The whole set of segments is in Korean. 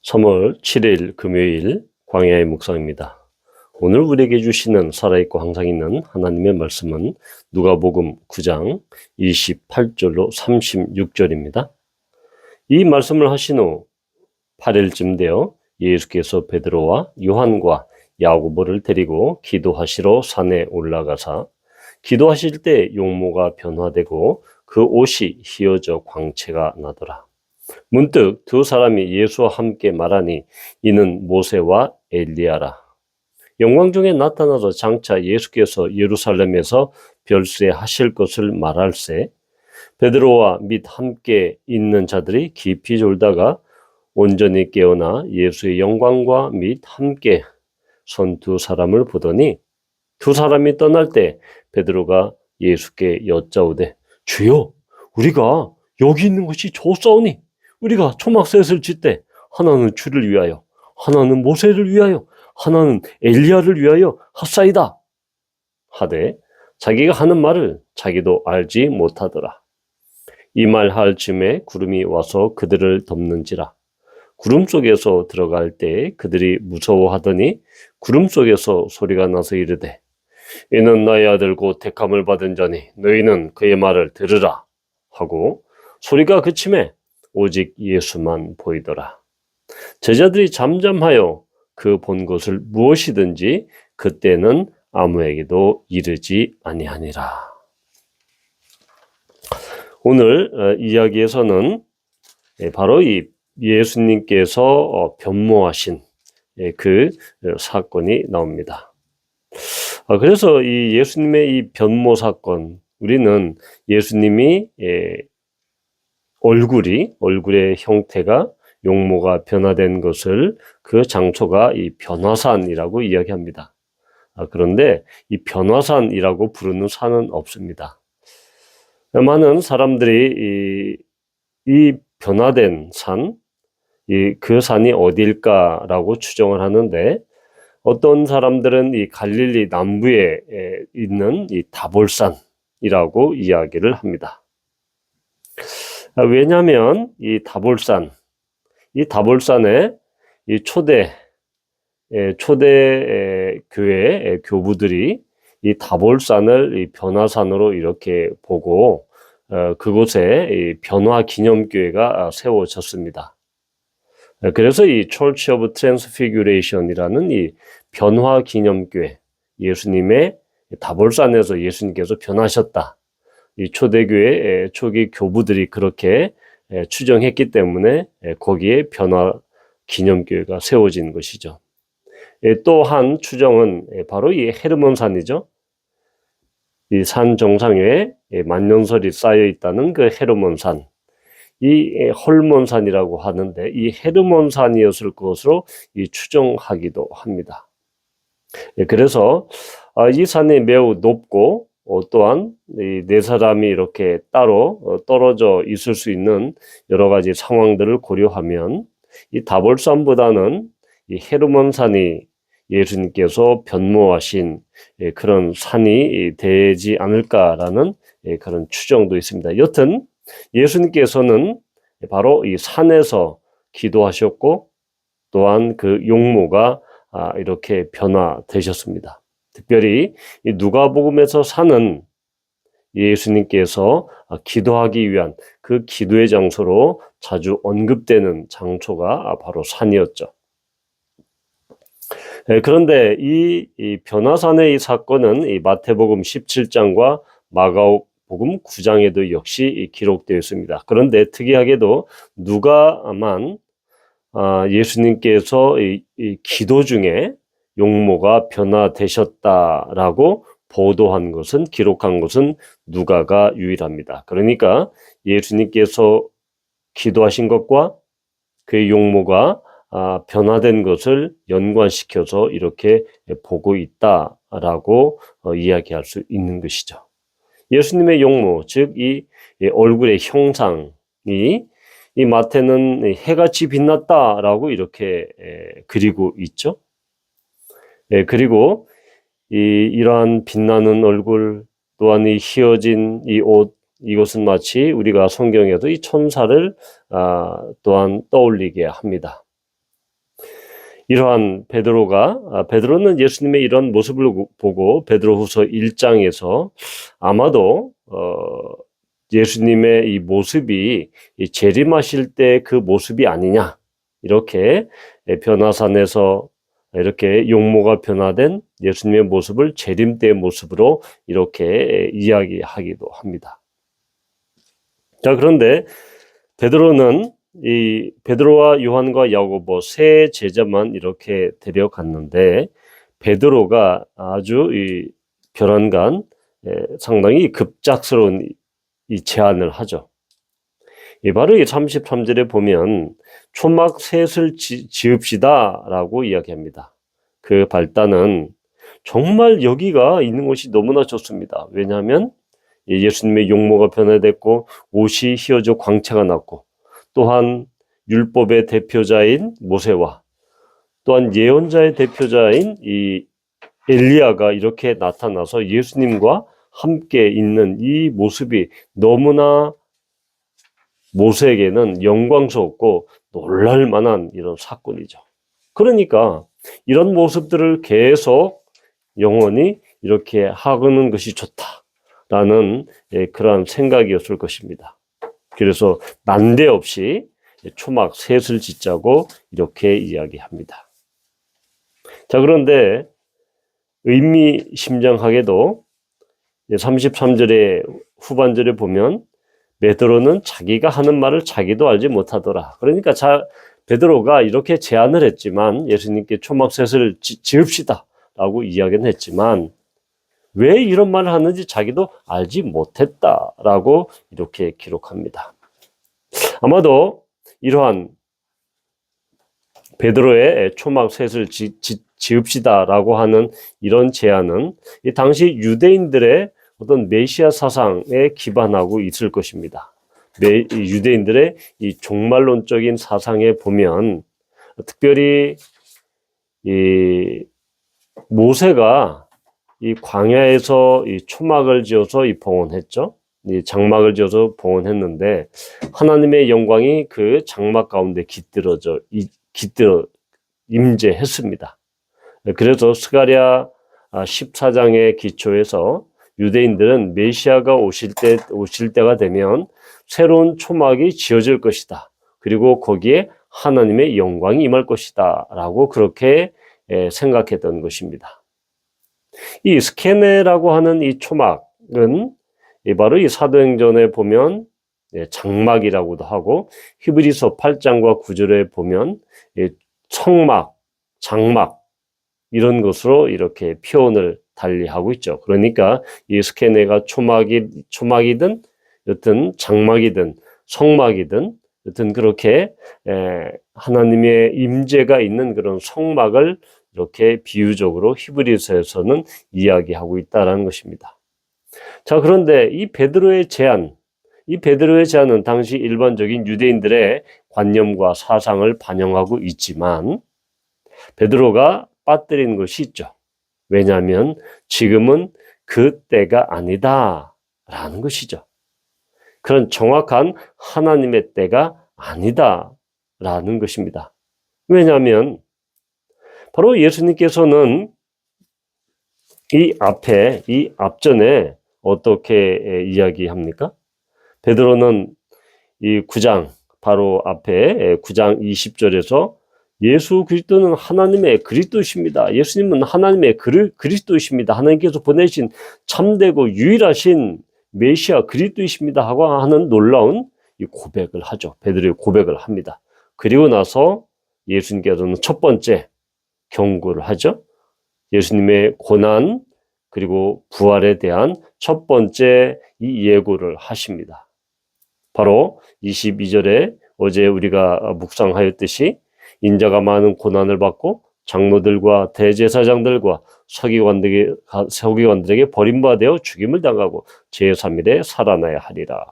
3월 7일 금요일 광야의 묵상입니다. 오늘 우리에게 주시는 살아있고 항상 있는 하나님의 말씀은 누가복음 9장 28절로 36절입니다. 이 말씀을 하신 후 8일쯤 되어 예수께서 베드로와 요한과 야고보를 데리고 기도하시러 산에 올라가사 기도하실 때 용모가 변화되고 그 옷이 휘어져 광채가 나더라. 문득 두 사람이 예수와 함께 말하니 이는 모세와 엘리야라. 영광 중에 나타나서 장차 예수께서 예루살렘에서 별세하실 것을 말할세 베드로와 및 함께 있는 자들이 깊이 졸다가 온전히 깨어나 예수의 영광과 및 함께 선 두 사람을 보더니 두 사람이 떠날 때 베드로가 예수께 여짜오되 주여 우리가 여기 있는 것이 좋사오니 우리가 초막셋을 짓되 하나는 주를 위하여 하나는 모세를 위하여 하나는 엘리야를 위하여 하사이다 하되 자기가 하는 말을 자기도 알지 못하더라. 이 말 할 즈음에 구름이 와서 그들을 덮는지라. 구름 속에서 들어갈 때 그들이 무서워하더니 구름 속에서 소리가 나서 이르되 이는 나의 아들 곧 택함을 받은 자니 너희는 그의 말을 들으라 하고 소리가 그침에 오직 예수만 보이더라. 제자들이 잠잠하여 그 본 것을 무엇이든지 그때는 아무에게도 이르지 아니하니라. 오늘 이야기에서는 바로 이 예수님께서 변모하신 그 사건이 나옵니다. 그래서 이 예수님의 이 변모 사건, 우리는 예수님이 얼굴의 형태가 용모가 변화된 것을 그 장소가 이 변화산이라고 이야기합니다. 그런데 이 변화산이라고 부르는 산은 없습니다. 많은 사람들이 이 변화된 산, 그 산이 어디일까라고 추정을 하는데 어떤 사람들은 이 갈릴리 남부에 있는 이 다볼산이라고 이야기를 합니다. 왜냐하면 이 다볼산에 이 초대 교회 교부들이 이 다볼산을 이 변화산으로 이렇게 보고 그곳에 이 변화 기념교회가 세워졌습니다. 그래서 이 Church of Transfiguration이라는 이 변화 기념교회, 예수님의 다볼산에서 예수님께서 변하셨다. 이 초대교회 초기 교부들이 그렇게 추정했기 때문에 거기에 변화 기념교회가 세워진 것이죠. 또 한 추정은 바로 이 헤르몬산이죠. 이 산 정상에 만년설이 쌓여 있다는 그 헤르몬산. 이 헐몬산이라고 하는데 이 헤르몬산이었을 것으로 이 추정하기도 합니다. 그래서 이 산이 매우 높고 또한 이 네 사람이 이렇게 따로 떨어져 있을 수 있는 여러 가지 상황들을 고려하면 이 다볼산보다는 이 헤르몬산이 예수님께서 변모하신 그런 산이 되지 않을까라는 그런 추정도 있습니다. 여튼 예수님께서는 바로 이 산에서 기도하셨고 또한 그 용모가 이렇게 변화되셨습니다. 특별히 이 누가복음에서 산은 예수님께서 기도하기 위한 그 기도의 장소로 자주 언급되는 장소가 바로 산이었죠. 그런데 이 변화산의 이 사건은 이 마태복음 17장과 마가복음 9장에도 역시 기록되어 있습니다. 그런데 특이하게도 누가만 예수님께서 이 기도 중에 용모가 변화되셨다라고 보도한 것은, 기록한 것은 누가가 유일합니다. 그러니까 예수님께서 기도하신 것과 그의 용모가 변화된 것을 연관시켜서 이렇게 보고 있다라고 이야기할 수 있는 것이죠. 예수님의 용모, 즉 이 얼굴의 형상이 이 마태는 해같이 빛났다라고 이렇게 그리고 있죠. 그리고 이러한 빛나는 얼굴 또한 이 휘어진 이 옷, 이것은 마치 우리가 성경에도 이 천사를 또한 떠올리게 합니다. 이러한 베드로는 예수님의 이런 모습을 보고 베드로후서 1장에서 아마도 예수님의 이 모습이 재림하실 때 그 모습이 아니냐, 이렇게 변화산에서 이렇게 용모가 변화된 예수님의 모습을 재림 때의 모습으로 이렇게 이야기하기도 합니다. 자, 그런데 베드로는 이 베드로와 요한과 야고보 세 제자만 이렇게 데려갔는데, 베드로가 아주 이 별안간 상당히 급작스러운 이 제안을 하죠. 바로 이 33절에 보면 초막 셋을 지읍시다 라고 이야기합니다. 그 발단은 정말 여기가 있는 곳이 너무나 좋습니다. 왜냐하면 예수님의 용모가 변화됐고 옷이 휘어져 광채가 났고, 또한 율법의 대표자인 모세와 또한 예언자의 대표자인 이 엘리야가 이렇게 나타나서 예수님과 함께 있는 이 모습이 너무나 모세에게는 영광스럽고 놀랄 만한 이런 사건이죠. 그러니까 이런 모습들을 계속 영원히 이렇게 하는 것이 좋다라는 그러한 생각이었을 것입니다. 그래서 난데없이 초막 셋을 짓자고 이렇게 이야기합니다. 자, 그런데 의미심장하게도 33절의 후반절에 보면 베드로는 자기가 하는 말을 자기도 알지 못하더라. 그러니까 베드로가 이렇게 제안을 했지만, 예수님께 초막 셋을 지읍시다 라고 이야기는 했지만 왜 이런 말을 하는지 자기도 알지 못했다라고 이렇게 기록합니다. 아마도 이러한 베드로의 초막 셋을 지읍시다라고 하는 이런 제안은 이 당시 유대인들의 어떤 메시아 사상에 기반하고 있을 것입니다. 유대인들의 이 종말론적인 사상에 보면, 특별히 이 모세가 이 광야에서 이 초막을 지어서 이 봉헌했죠. 이 장막을 지어서 봉헌했는데 하나님의 영광이 그 장막 가운데 깃들어 임재했습니다. 그래서 스가랴 14장의 기초에서 유대인들은 메시아가 오실 때가 되면 새로운 초막이 지어질 것이다. 그리고 거기에 하나님의 영광이 임할 것이다. 라고 그렇게 생각했던 것입니다. 이 스케네라고 하는 이 초막은 바로 이 사도행전에 보면 장막이라고도 하고, 히브리서 8장과 9절에 보면 성막, 장막 이런 것으로 이렇게 표현을 달리하고 있죠. 그러니까 이 스케네가 초막이든 여튼 장막이든 성막이든 여튼 그렇게 하나님의 임재가 있는 그런 성막을 이렇게 비유적으로 히브리서에서는 이야기하고 있다는 것입니다. 자, 그런데 이 베드로의 제안은 당시 일반적인 유대인들의 관념과 사상을 반영하고 있지만 베드로가 빠뜨린 것이 있죠. 왜냐하면 지금은 그 때가 아니다라는 것이죠. 그런 정확한 하나님의 때가 아니다라는 것입니다. 왜냐하면 바로 예수님께서는 이 앞전에 어떻게 이야기합니까? 베드로는 이 9장 바로 앞에 9장 20절에서 예수 그리스도는 하나님의 그리스도이십니다. 예수님은 하나님의 그리스도이십니다. 하나님께서 보내신 참되고 유일하신 메시아 그리스도이십니다 하고 하는 놀라운 이 고백을 하죠. 베드로의 고백을 합니다. 그리고 나서 예수님께서는 첫 번째 경고를 하죠. 예수님의 고난 그리고 부활에 대한 첫 번째 이 예고를 하십니다. 바로 22절에 어제 우리가 묵상하였듯이 인자가 많은 고난을 받고 장로들과 대제사장들과 서기관들에게 버림받아 죽임을 당하고 제3일에 살아나야 하리라.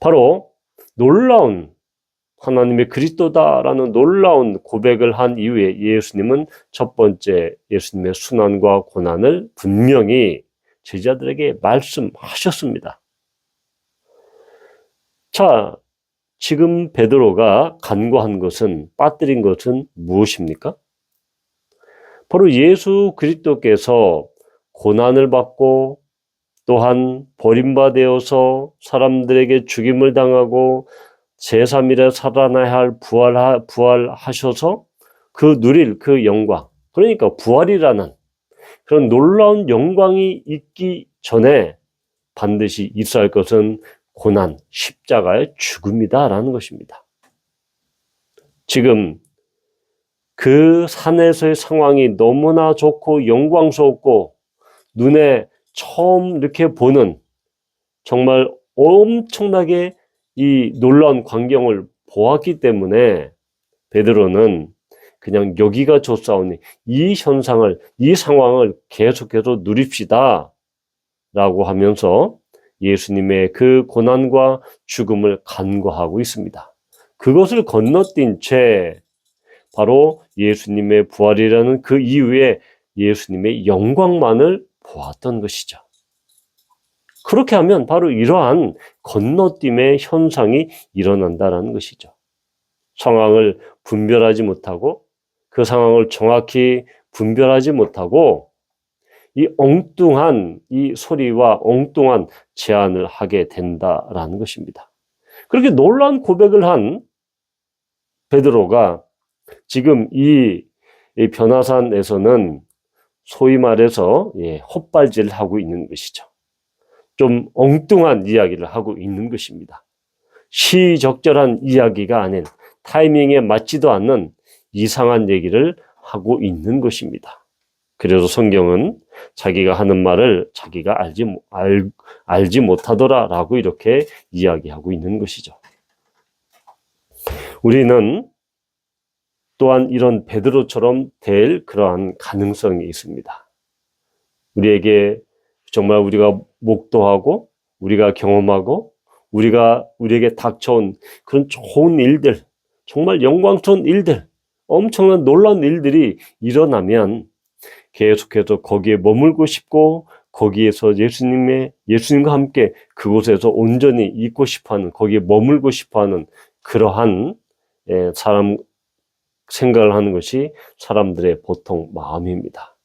바로 놀라운 하나님의 그리스도다라는 놀라운 고백을 한 이후에 예수님은 첫 번째 예수님의 순환과 고난을 분명히 제자들에게 말씀하셨습니다. 자, 지금 베드로가 간과한 것은, 빠뜨린 것은 무엇입니까? 바로 예수 그리스도께서 고난을 받고 또한 버림받아서 사람들에게 죽임을 당하고 제3일에 살아나야 할 부활하셔서 그 누릴 그 영광, 그러니까 부활이라는 그런 놀라운 영광이 있기 전에 반드시 있어야 할 것은 고난, 십자가의 죽음이다라는 것입니다. 지금 그 산에서의 상황이 너무나 좋고 영광스럽고 눈에 처음 이렇게 보는 정말 엄청나게 이 놀라운 광경을 보았기 때문에 베드로는 그냥 여기가 좋사오니 이 현상을, 이 상황을 계속해서 누립시다 라고 하면서 예수님의 그 고난과 죽음을 간과하고 있습니다. 그것을 건너뛴 채 바로 예수님의 부활이라는 그 이후에 예수님의 영광만을 보았던 것이죠. 그렇게 하면 바로 이러한 건너뛰의 현상이 일어난다는 것이죠. 상황을 분별하지 못하고 그 상황을 정확히 분별하지 못하고 이 엉뚱한 이 소리와 엉뚱한 제안을 하게 된다라는 것입니다. 그렇게 놀라운 고백을 한 베드로가 지금 이 변화산에서는 소위 말해서 헛발질을 하고 있는 것이죠. 좀 엉뚱한 이야기를 하고 있는 것입니다. 시적절한 이야기가 아닌 타이밍에 맞지도 않는 이상한 얘기를 하고 있는 것입니다. 그래서 성경은 자기가 하는 말을 자기가 알지 못하더라 라고 이렇게 이야기하고 있는 것이죠. 우리는 또한 이런 베드로처럼 될 그러한 가능성이 있습니다. 우리에게 정말 우리가 목도하고 우리가 경험하고 우리에게 닥쳐온 그런 좋은 일들, 정말 영광스러운 일들, 엄청난 놀라운 일들이 일어나면 계속해서 거기에 머물고 싶고 거기에서 예수님과 함께 그곳에서 온전히 있고 싶어하는, 거기에 머물고 싶어하는 그러한 사람 생각을 하는 것이 사람들의 보통 마음입니다.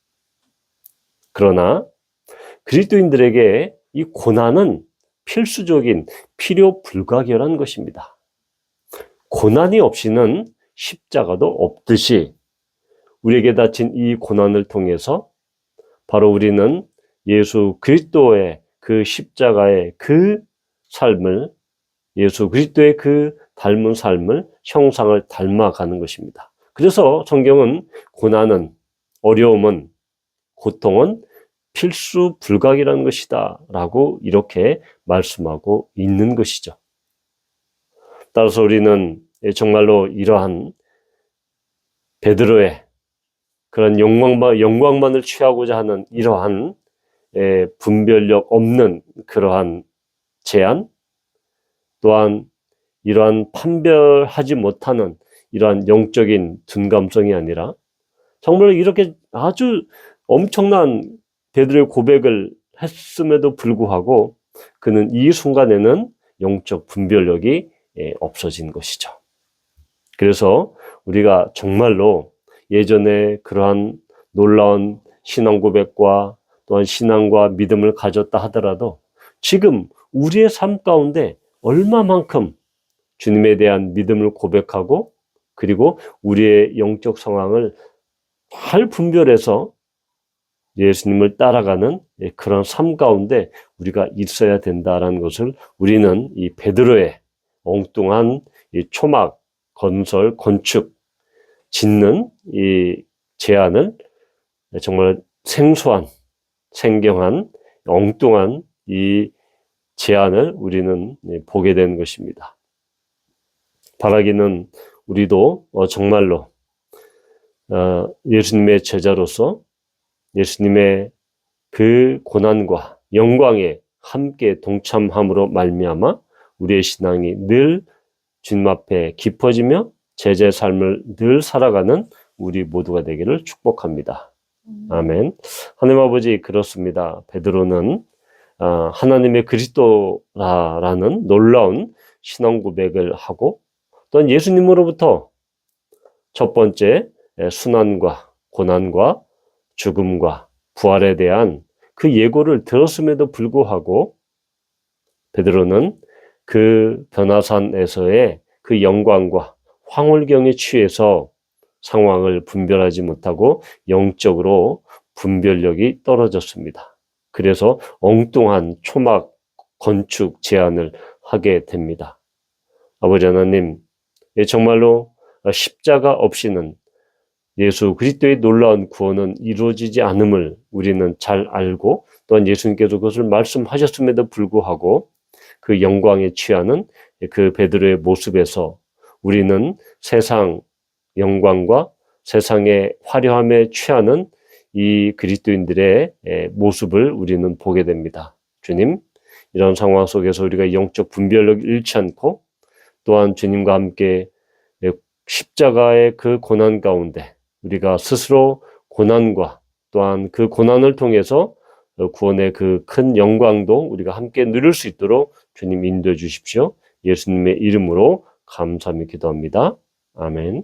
그러나 그리스도인들에게 이 고난은 필수적인 필요 불가결한 것입니다. 고난이 없이는 십자가도 없듯이 우리에게 닥친 이 고난을 통해서 바로 우리는 예수 그리스도의 그 십자가의 그 삶을, 예수 그리스도의 그 닮은 삶을, 형상을 닮아가는 것입니다. 그래서 성경은 고난은, 어려움은, 고통은 필수 불가결한 것이다 라고 이렇게 말씀하고 있는 것이죠. 따라서 우리는 정말로 이러한 베드로의 그런 영광만을 취하고자 하는 이러한 분별력 없는 그러한 제안, 또한 이러한 판별하지 못하는 이러한 영적인 둔감성이 아니라 정말 이렇게 아주 엄청난 베드로의 고백을 했음에도 불구하고 그는 이 순간에는 영적 분별력이 없어진 것이죠. 그래서 우리가 정말로 예전에 그러한 놀라운 신앙 고백과 또한 신앙과 믿음을 가졌다 하더라도 지금 우리의 삶 가운데 얼마만큼 주님에 대한 믿음을 고백하고 그리고 우리의 영적 상황을 잘 분별해서 예수님을 따라가는 그런 삶 가운데 우리가 있어야 된다는 것을 우리는 이 베드로의 엉뚱한 이 초막, 건설, 건축, 짓는 이 제안을 정말 생소한, 생경한, 엉뚱한 이 제안을 우리는 보게 된 것입니다. 바라기는 우리도 정말로 예수님의 제자로서 예수님의 그 고난과 영광에 함께 동참함으로 말미암아 우리의 신앙이 늘 주님 앞에 깊어지며 제자의 삶을 늘 살아가는 우리 모두가 되기를 축복합니다. 아멘. 하나님 아버지, 그렇습니다. 베드로는 하나님의 그리스도라는 놀라운 신앙 고백을 하고 또한 예수님으로부터 첫 번째 순환과 고난과 죽음과 부활에 대한 그 예고를 들었음에도 불구하고 베드로는 그 변화산에서의 그 영광과 황홀경에 취해서 상황을 분별하지 못하고 영적으로 분별력이 떨어졌습니다. 그래서 엉뚱한 초막 건축 제안을 하게 됩니다. 아버지 하나님, 정말로 십자가 없이는 예수 그리스도의 놀라운 구원은 이루어지지 않음을 우리는 잘 알고 또한 예수님께서 그것을 말씀하셨음에도 불구하고 그 영광에 취하는 그 베드로의 모습에서 우리는 세상 영광과 세상의 화려함에 취하는 이 그리스도인들의 모습을 우리는 보게 됩니다. 주님, 이런 상황 속에서 우리가 영적 분별력을 잃지 않고 또한 주님과 함께 십자가의 그 고난 가운데 우리가 스스로 고난과 또한 그 고난을 통해서 구원의 그 큰 영광도 우리가 함께 누릴 수 있도록 주님 인도해 주십시오. 예수님의 이름으로 감사하며 기도합니다. 아멘.